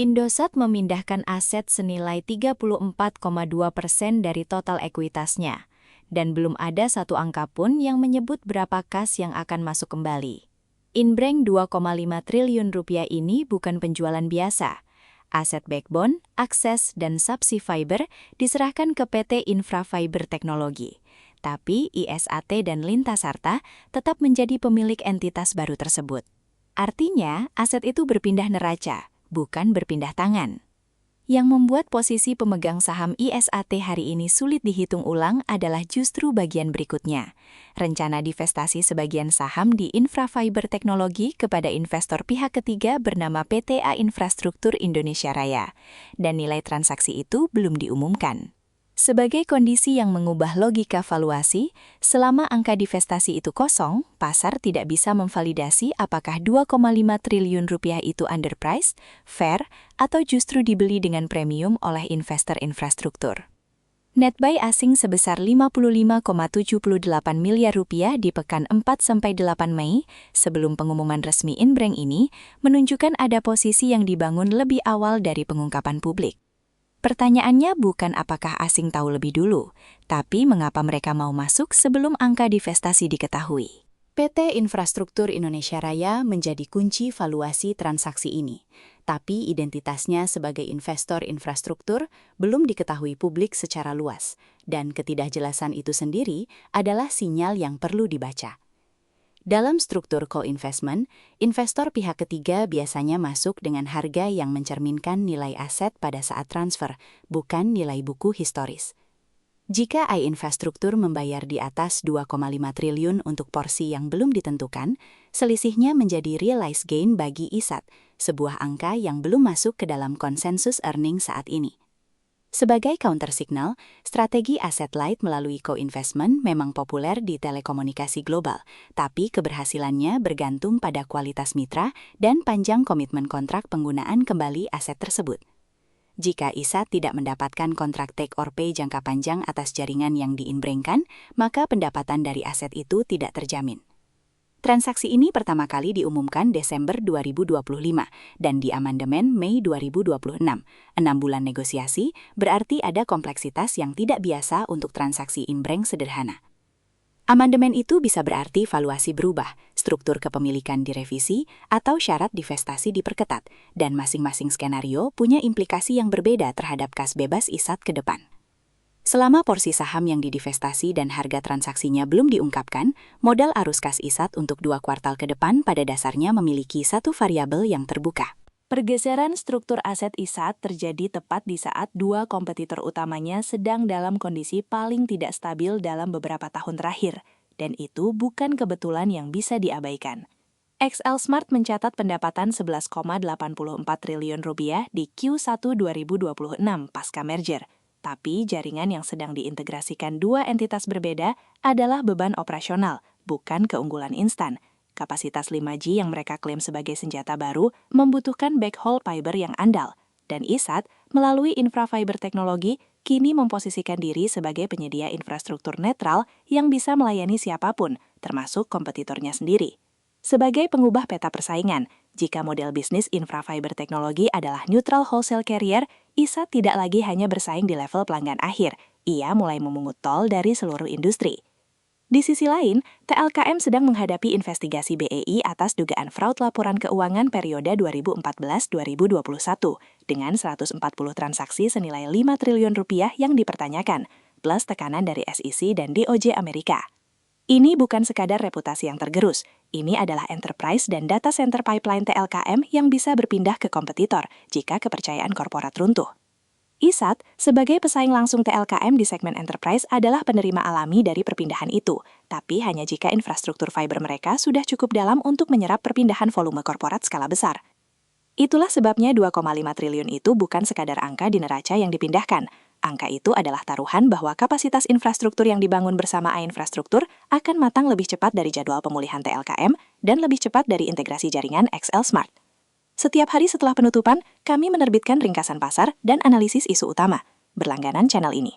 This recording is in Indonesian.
Indosat memindahkan aset senilai 34,2% dari total ekuitasnya, dan belum ada satu angka pun yang menyebut berapa kas yang akan masuk kembali. Inbreng Rp2,5 triliun ini bukan penjualan biasa. Aset backbone, akses, dan subsea fiber diserahkan ke PT Infra Fiber Teknologi. Tapi ISAT dan Lintasarta tetap menjadi pemilik entitas baru tersebut. Artinya, aset itu berpindah neraca, bukan berpindah tangan. Yang membuat posisi pemegang saham ISAT hari ini sulit dihitung ulang adalah justru bagian berikutnya. Rencana divestasi sebagian saham di Infra Fiber Teknologi kepada investor pihak ketiga bernama PT A Infrastruktur Indonesia Raya, dan nilai transaksi itu belum diumumkan. Sebagai kondisi yang mengubah logika valuasi, selama angka divestasi itu kosong, pasar tidak bisa memvalidasi apakah Rp2,5 triliun itu underpriced, fair, atau justru dibeli dengan premium oleh investor infrastruktur. Net buy asing sebesar Rp55,78 miliar di pekan 4-8 Mei, sebelum pengumuman resmi Inbreng ini, menunjukkan ada posisi yang dibangun lebih awal dari pengungkapan publik. Pertanyaannya bukan apakah asing tahu lebih dulu, tapi mengapa mereka mau masuk sebelum angka divestasi diketahui. PT Infrastruktur Indonesia Raya menjadi kunci valuasi transaksi ini, tapi identitasnya sebagai investor infrastruktur belum diketahui publik secara luas, dan ketidakjelasan itu sendiri adalah sinyal yang perlu dibaca. Dalam struktur co-investment, investor pihak ketiga biasanya masuk dengan harga yang mencerminkan nilai aset pada saat transfer, bukan nilai buku historis. Jika AI Infrastruktur membayar di atas Rp2,5 triliun untuk porsi yang belum ditentukan, selisihnya menjadi realized gain bagi ISAT, sebuah angka yang belum masuk ke dalam konsensus earning saat ini. Sebagai counter signal, strategi aset light melalui co-investment memang populer di telekomunikasi global, tapi keberhasilannya bergantung pada kualitas mitra dan panjang komitmen kontrak penggunaan kembali aset tersebut. Jika ISAT tidak mendapatkan kontrak take or pay jangka panjang atas jaringan yang diinbrengkan, maka pendapatan dari aset itu tidak terjamin. Transaksi ini pertama kali diumumkan Desember 2025 dan diamandemen Mei 2026. 6 bulan negosiasi berarti ada kompleksitas yang tidak biasa untuk transaksi inbreng sederhana. Amandemen itu bisa berarti valuasi berubah, struktur kepemilikan direvisi, atau syarat divestasi diperketat, dan masing-masing skenario punya implikasi yang berbeda terhadap kas bebas ISAT ke depan. Selama porsi saham yang didivestasi dan harga transaksinya belum diungkapkan, modal arus kas ISAT untuk 2 kuartal ke depan pada dasarnya memiliki satu variabel yang terbuka. Pergeseran struktur aset ISAT terjadi tepat di saat dua kompetitor utamanya sedang dalam kondisi paling tidak stabil dalam beberapa tahun terakhir, dan itu bukan kebetulan yang bisa diabaikan. XL Smart mencatat pendapatan Rp11,84 triliun di Q1 2026 pasca merger. Tapi jaringan yang sedang diintegrasikan dua entitas berbeda adalah beban operasional, bukan keunggulan instan. Kapasitas 5G yang mereka klaim sebagai senjata baru membutuhkan backhaul fiber yang andal. Dan ISAT, melalui Infra Fiber Teknologi, kini memposisikan diri sebagai penyedia infrastruktur netral yang bisa melayani siapapun, termasuk kompetitornya sendiri. Sebagai pengubah peta persaingan, jika model bisnis Infra Fiber Teknologi adalah neutral wholesale carrier, ISAT tidak lagi hanya bersaing di level pelanggan akhir, ia mulai memungut tol dari seluruh industri. Di sisi lain, TLKM sedang menghadapi investigasi BEI atas dugaan fraud laporan keuangan periode 2014-2021 dengan 140 transaksi senilai Rp5 triliun yang dipertanyakan, plus tekanan dari SEC dan DOJ Amerika. Ini bukan sekadar reputasi yang tergerus, ini adalah enterprise dan data center pipeline TLKM yang bisa berpindah ke kompetitor jika kepercayaan korporat runtuh. ISAT, sebagai pesaing langsung TLKM di segmen enterprise adalah penerima alami dari perpindahan itu, tapi hanya jika infrastruktur fiber mereka sudah cukup dalam untuk menyerap perpindahan volume korporat skala besar. Itulah sebabnya Rp2,5 triliun itu bukan sekadar angka di neraca yang dipindahkan. Angka itu adalah taruhan bahwa kapasitas infrastruktur yang dibangun bersama A Infrastruktur akan matang lebih cepat dari jadwal pemulihan TLKM dan lebih cepat dari integrasi jaringan XL Smart. Setiap hari setelah penutupan, kami menerbitkan ringkasan pasar dan analisis isu utama. Berlangganan channel ini.